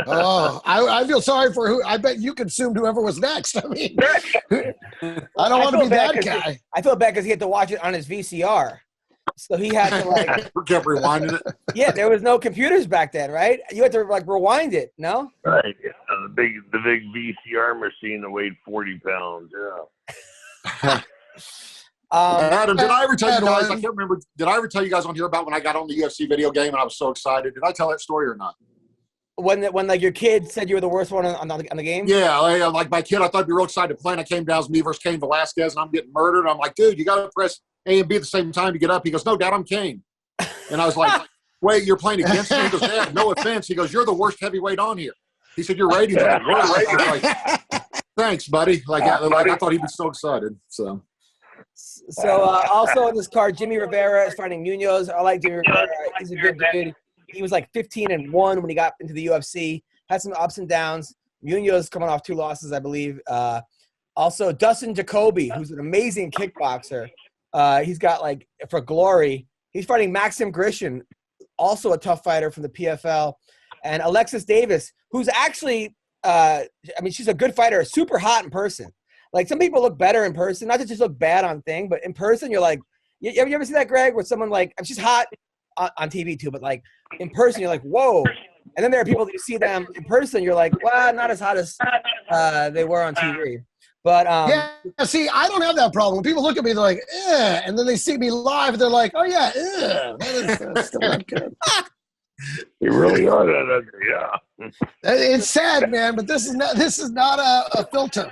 Oh, I feel sorry for who. I bet you consumed whoever was next. I mean, I don't want to be that guy. I feel bad because he had to watch it on his VCR, so he had to kept rewinding it. Yeah, there was no computers back then, right? You had to rewind it. No, right? Yeah, the big VCR machine that weighed 40 pounds. Yeah. Adam, did I ever tell you guys? I can't remember. Did I ever tell you guys on here about when I got on the UFC video game and I was so excited? Did I tell that story or not? When like your kid said you were the worst one on the game? Yeah, like my kid, I thought I'd be real excited to play, and I came down as me versus Cain Velasquez, and I'm getting murdered. I'm like, dude, you got to press A and B at the same time to get up. He goes, no, Dad, I'm Cain. And I was like, wait, you're playing against me? He goes, Dad, no offense. He goes, you're the worst heavyweight on here. He said, your ratings are like, thanks, buddy. I thought he'd be so excited. So also on this card, Jimmy Rivera is fighting Munoz. I like Jimmy Rivera. He's a good dude. He was like 15-1 when he got into the UFC. Had some ups and downs. Munoz coming off 2 losses, I believe. Also, Dustin Jacoby, who's an amazing kickboxer. He's got for Glory. He's fighting Maxim Grishin, also a tough fighter from the PFL. And Alexis Davis, who's actually, she's a good fighter, super hot in person. Like, some people look better in person, not to just look bad on thing, but in person, you're like, you ever see that, Greg, where someone she's hot on TV too, but in person, you're like, whoa. And then there are people that you see them in person, you're like, well, not as hot as they were on TV. But Yeah, see, I don't have that problem. When people look at me, they're like, eh, and then they see me live, they're like, oh yeah, that is still not good. You really are that. Yeah. It's sad, man, but this is not a filter.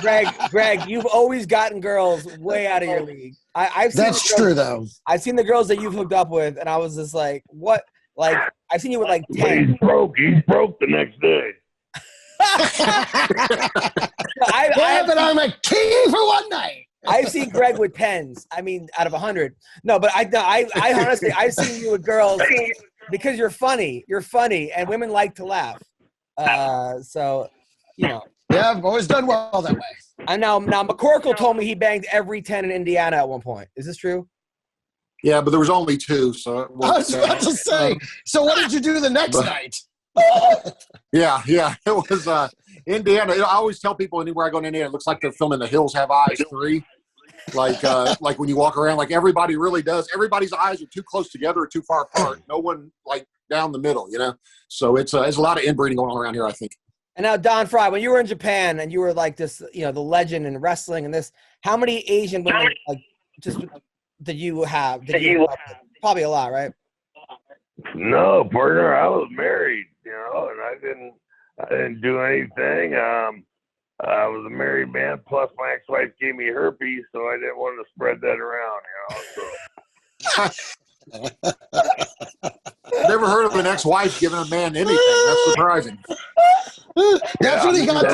Greg, you've always gotten girls way out of your league. I've seen That's true, though. I've seen the girls that you've hooked up with, and I was just like, what? Like, I've seen you with like 10. But he's broke. He's broke the next day. But I'm a king for one night. I've seen Greg with 10s. I mean, out of 100. No, but I honestly, I've seen you with girls because you're funny. You're funny, and women like to laugh. So, you know. Yeah, I've always done well that way. And now McCorkle told me he banged every 10 in Indiana at one point. Is this true? Yeah, but there was only 2. So I was about to say. So what did you do the next night? Yeah, it was Indiana. I always tell people anywhere I go in Indiana, it looks like they're filming The Hills Have Eyes 3. Like when you walk around, like everybody really does. Everybody's eyes are too close together or too far apart. No one like down the middle, you know. So it's there's a lot of inbreeding going on around here, I think. And now, Don Frye, when you were in Japan and you were like this, you know, the legend in wrestling and this, how many Asian women like just did you have? Probably a lot, right? No, partner. I was married, you know, and I didn't do anything. I was a married man. Plus, my ex-wife gave me herpes, so I didn't want to spread that around, you know. So. Never heard of an ex-wife giving a man anything. That's surprising. That's what he got.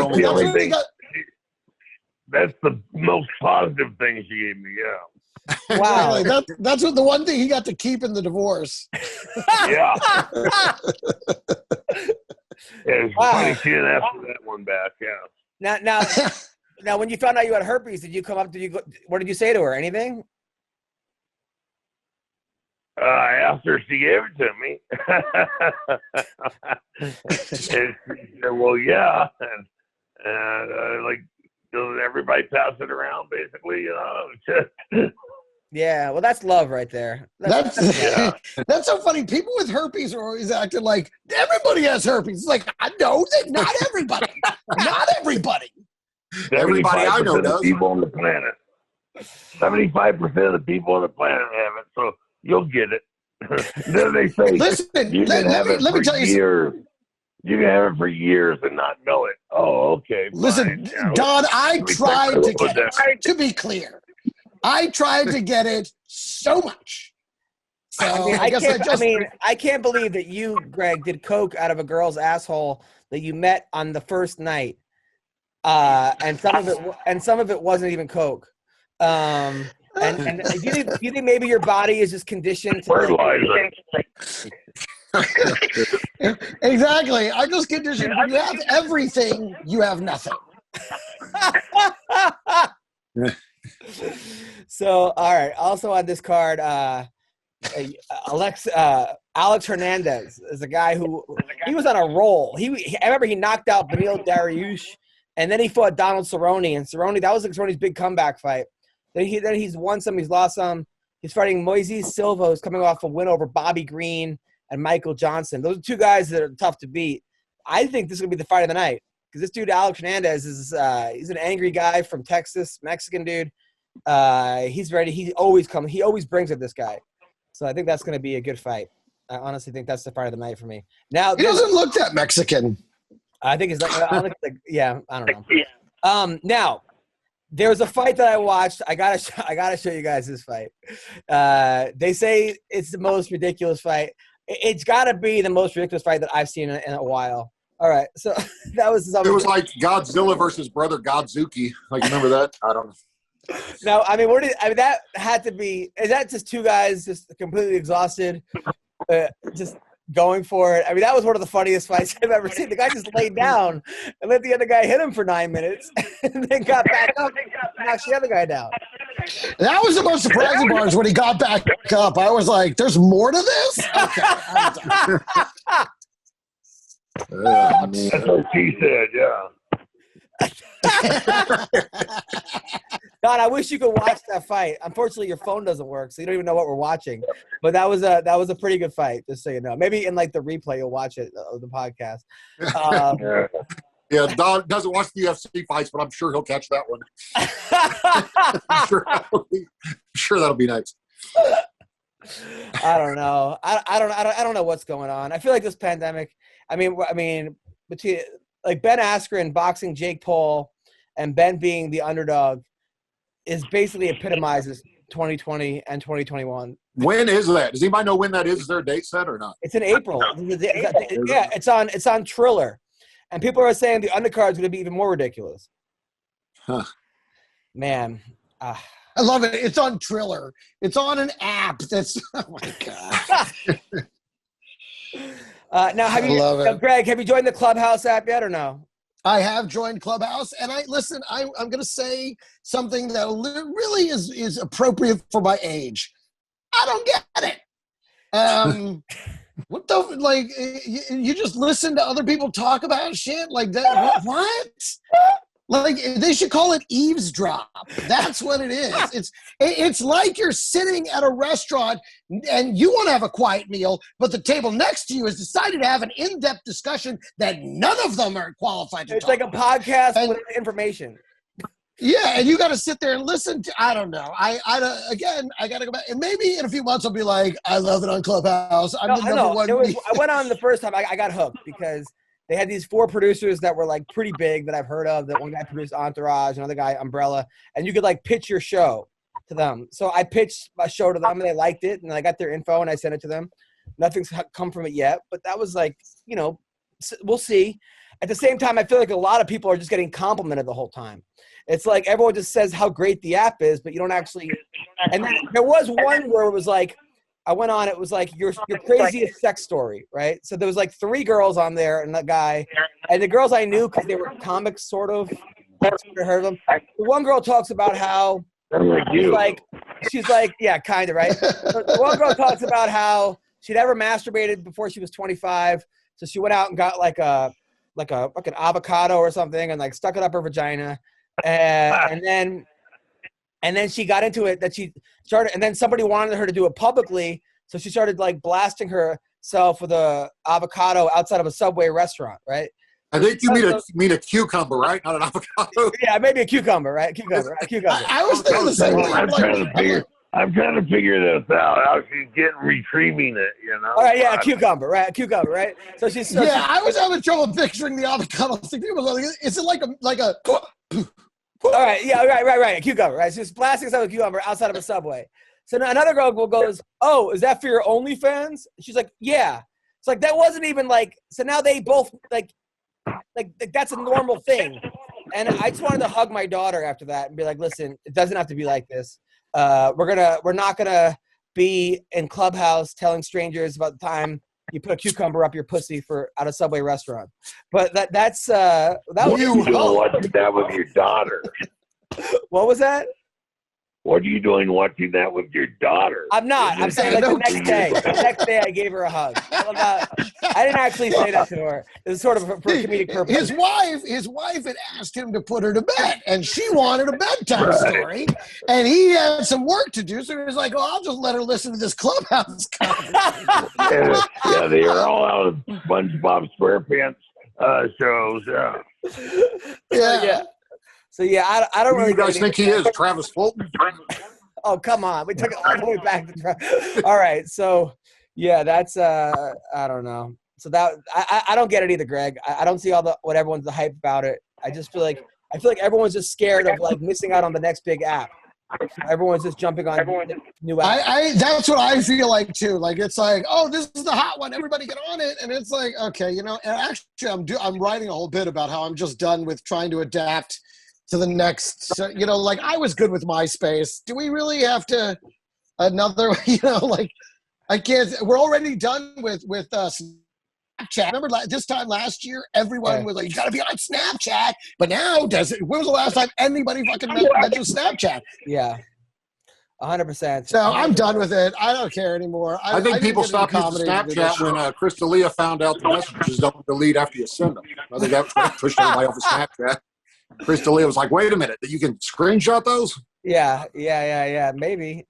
That's the most positive thing she gave me. Yeah. Wow. That's what the one thing he got to keep in the divorce. Yeah. It's funny she didn't ask for that one back. Yeah. Now, when you found out you had herpes, did you come up? What did you say to her? Anything? I asked her if she gave it to me. And she said, well, yeah. And like, does everybody pass it around, basically, you know? Yeah, well, that's love right there. That's so funny. People with herpes are always acting like everybody has herpes. It's like, no, not everybody. Not everybody. Everybody I know does. People on the planet. 75% of the people on the planet have it, so you'll get it. Then they say, listen, you can have it for years. You can have it for years and not know it. Oh, okay. Listen, fine. Don, I tried to get it. To be clear, I tried to get it so much. So I can't believe that you, Greg, did coke out of a girl's asshole that you met on the first night, and some of it wasn't even coke. And do you think maybe your body is just conditioned to fertilizer? Exactly. I'm just conditioned. When you have everything, you have nothing. So, all right. Also on this card, Alex Hernandez is a guy who he was on a roll. I remember he knocked out Beneil Dariush, and then he fought Donald Cerrone. And Cerrone, that was like Cerrone's big comeback fight. Then he's won some, he's lost some. He's fighting Moises Silva, who's coming off a win over Bobby Green and Michael Johnson. Those are two guys that are tough to beat. I think this is going to be the fight of the night because this dude, Alex Hernandez, is he's an angry guy from Texas, Mexican dude. He's ready. He always brings it, this guy. So I think that's going to be a good fight. I honestly think that's the fight of the night for me. Now he doesn't look that Mexican. I think he's like yeah, I don't know. Now there was a fight that I watched. I gotta show you guys this fight. They say it's the most ridiculous fight. It's got to be the most ridiculous fight that I've seen in a while. All right, so that was. It was like Godzilla versus Brother Godzuki. Like, remember that? I don't know. No, I mean, that had to be. Is that just two guys just completely exhausted, just going for it? I mean, that was one of the funniest fights I've ever seen. The guy just laid down and let the other guy hit him for 9 minutes, and then got back up and knocked the other guy down. That was the most surprising part is when he got back up. I was like, "There's more to this." Okay, I'm done. That's what she said. Yeah. God, I wish you could watch that fight. Unfortunately, your phone doesn't work, so you don't even know what we're watching. But that was a pretty good fight, just so you know. Maybe in like the replay, you'll watch it of the podcast. Yeah, Don doesn't watch the UFC fights, but I'm sure he'll catch that one. I'm sure that'll be nice. I don't know. I don't know what's going on. I feel like this pandemic. I mean, between like Ben Askren boxing Jake Paul and Ben being the underdog is basically epitomizes 2020 and 2021. When is that? Does anybody know when that is? Is there a date set or not? It's in April. Yeah, it's on Triller, and people are saying the undercard is going to be even more ridiculous. Huh. Man, I love it. It's on Triller. It's on an app. That's oh my god. Now, Greg, have you joined the Clubhouse app yet or no? I have joined Clubhouse, and I'm going to say something that really is appropriate for my age. I don't get it. What the like? You just listen to other people talk about shit like that? What? Like they should call it eavesdrop. That's what it is. It's like you're sitting at a restaurant and you want to have a quiet meal, but the table next to you has decided to have an in-depth discussion that none of them are qualified to It's talk like a podcast with information. Yeah, and you got to sit there and listen to. I don't know. I got to go back, and maybe in a few months I'll be like, I love it on Clubhouse. I'm the number one. I went on the first time. I got hooked because they had these 4 producers that were like pretty big that I've heard of. That one guy produced Entourage, another guy Umbrella, and you could like pitch your show to them. So I pitched my show to them, and they liked it, and I got their info and I sent it to them. Nothing's come from it yet, but that was like, we'll see. At the same time, I feel like a lot of people are just getting complimented the whole time. It's like everyone just says how great the app is, but you don't actually. And then there was one where it was like, I went on. It was like your craziest sex story, right? So there was like 3 girls on there and a guy, and the girls I knew because they were comics, sort of. I heard of them. The one girl talks about how she's like, yeah, kind of, right? So the one girl talks about how she'd ever masturbated before she was 25, so she went out and got like a fucking avocado or something and like stuck it up her vagina. And then she got into it that she started, and then somebody wanted her to do it publicly, so she started like blasting herself with a avocado outside of a Subway restaurant, right? I think you mean a cucumber, right? Not an avocado. Yeah, maybe a cucumber, right? Cucumber. I was thinking the same thing. I'm trying to figure this out. How she's retrieving it, All right, yeah, cucumber, right? So she's. I was having trouble picturing the avocado. Is it like a? All right, yeah, right. Cucumber, right? So she's blasting something with cucumber outside of a Subway. So now another girl goes, "Oh, is that for your OnlyFans?" She's like, "Yeah." It's like that wasn't even like. So now they both like that's a normal thing. And I just wanted to hug my daughter after that and be like, "Listen, it doesn't have to be like this. We're not gonna be in Clubhouse telling strangers about the time you put a cucumber up your pussy at a Subway restaurant." But that's that was you watching that with your daughter. What was that? What are you doing watching that with your daughter? I'm not. I'm saying like the next day. The next day I gave her a hug. I didn't actually say that to her. It was sort of for comedic purpose. His wife had asked him to put her to bed, and she wanted a bedtime story, and he had some work to do, so he was like, "Oh, I'll just let her listen to this Clubhouse conversation." Yeah, they are all out of SpongeBob SquarePants shows. Yeah. So yeah, I don't really. You guys think he is Travis Fulton? Oh, come on, we took it all the way back to Travis. All right, so yeah, that's I don't know. So that I don't get it either, Greg. I don't see what everyone's the hype about it. I feel like everyone's just scared of like missing out on the next big app. Everyone's just jumping on new app. That's what I feel like too. Like it's like, oh, this is the hot one. Everybody get on it, and it's like, okay, And actually, I'm writing a whole bit about how I'm just done with trying to adapt to the next. Like I was good with MySpace. Do we really have to another? Like I can't. We're already done with Snapchat. Remember this time last year, everyone was like, "You got to be on Snapchat." But now, when was the last time anybody fucking mentioned Snapchat? Yeah, 100%. So I'm done with it. I don't care anymore. I think people stopped using Snapchat when Crystalia found out the messages don't delete after you send them. I think that's what pushed everybody off of Snapchat. Crystalia was like, "Wait a minute, you can screenshot those?" Yeah. Maybe.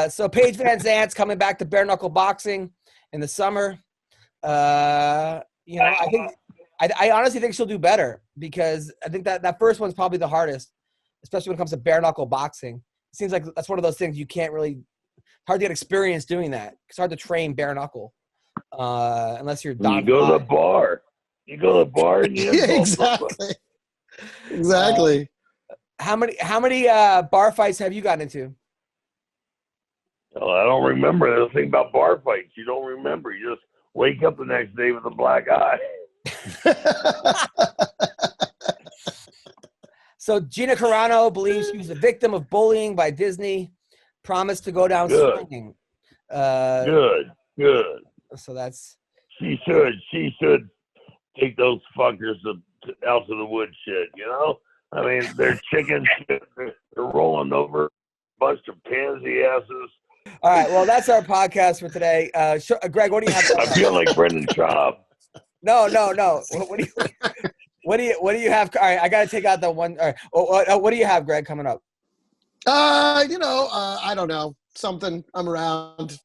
So Paige Van Zant's coming back to bare knuckle boxing in the summer. I I honestly think she'll do better because I think that first one's probably the hardest, especially when it comes to bare knuckle boxing. It seems like that's one of those things you can't really – hard to get experience doing that. It's hard to train bare knuckle unless you're – You go to the bar. You go to the bar and you Yeah, exactly. Exactly. How many bar fights have you gotten into? Oh, I don't remember. The thing about bar fights, you don't remember. You just wake up the next day with a black eye. So Gina Carano believes she was a victim of bullying by Disney, promised to go down swinging. Good. So that's... She should take those fuckers out to the woodshed, you know? I mean, they're chicken shit. They're rolling over a bunch of pansy asses. All right, well, that's our podcast for today. Greg, what do you have? I feel like Brendan Schaub. No. What do you have? All right, I got to take out the one. All right, what do you have, Greg, coming up? I don't know. Something. I'm around.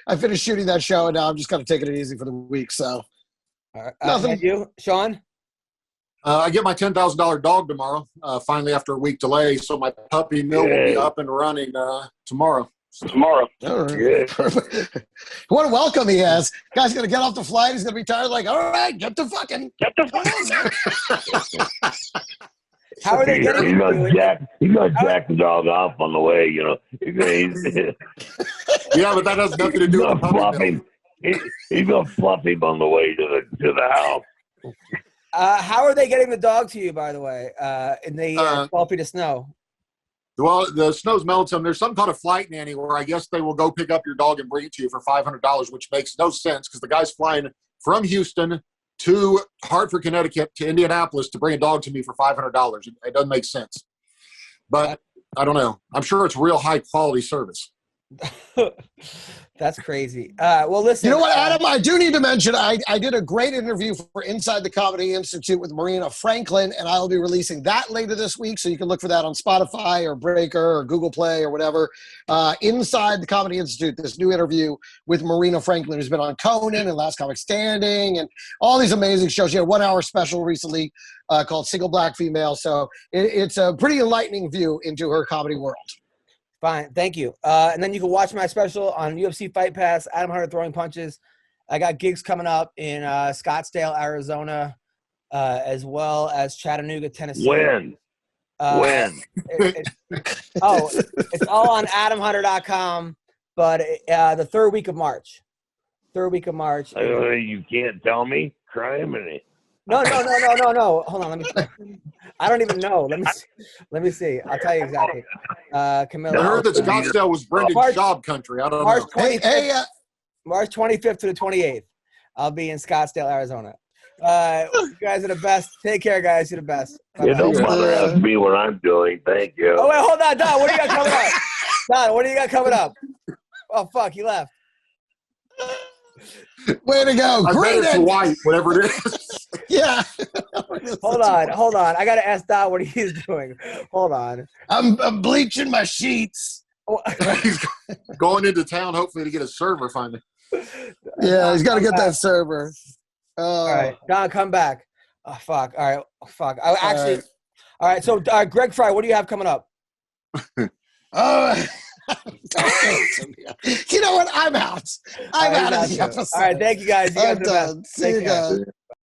I finished shooting that show, and now I'm just kind of taking it easy for the week. So, all right, nothing. And you, Sean? I get my $10,000 dog tomorrow, finally after a week delay. So my puppy mill will be up and running tomorrow. Tomorrow. All right. What a welcome he has. Guy's going to get off the flight. He's going to be tired. Like, all right, get the fucking. How are they getting He's going to jack the dog off on the way, you know. Yeah, but that has nothing to do with the puppy mill. He's going to fluff him on the way to the house. How are they getting the dog to you, by the way, in the 12 feet of snow? Well, the snow's melting. There's some kind of flight nanny where I guess they will go pick up your dog and bring it to you for $500, which makes no sense because the guy's flying from Houston to Hartford, Connecticut to Indianapolis to bring a dog to me for $500. It doesn't make sense. But I don't know. I'm sure it's real high-quality service. That's crazy. Well, listen. You know what, Adam? I do need to mention I did a great interview for Inside the Comedy Institute with Marina Franklin, and I'll be releasing that later this week, so you can look for that on Spotify or Breaker or Google Play or whatever. Inside the Comedy Institute, this new interview with Marina Franklin, who's been on Conan and Last Comic Standing and all these amazing shows. She had a 1-hour special recently called Single Black Female, so it's a pretty enlightening view into her comedy world. Fine, thank you. And then you can watch my special on UFC Fight Pass, Adam Hunter Throwing Punches. I got gigs coming up in Scottsdale, Arizona, as well as Chattanooga, Tennessee. When? It's all on AdamHunter.com, but the third week of March. You can't tell me? Criminy. No. Hold on, let me. I don't even know. Let me see. I'll tell you exactly. Camilla. I heard that Scottsdale was Brendan's job country. I don't know. March 25th to the 28th. I'll be in Scottsdale, Arizona. You guys are the best. Take care, guys. You're the best. Yeah, don't bother asking me what I'm doing. Thank you. Oh, wait, hold on, Don. What do you got coming up? Don, what do you got coming up? Oh, fuck, he left. Way to go. Great. It's white, whatever it is. Yeah. Hold on. I got to ask Don what he's doing. Hold on. I'm bleaching my sheets. He's going into town, hopefully, to get a server finally. Yeah, he's got to get that server. All right. Don, come back. Oh, fuck. All right. Fuck. All right. So, Greg Frye, what do you have coming up? You know what? I'm out. I'm out of the episode. All right. Thank you, guys. You guys I'm done. See you guys.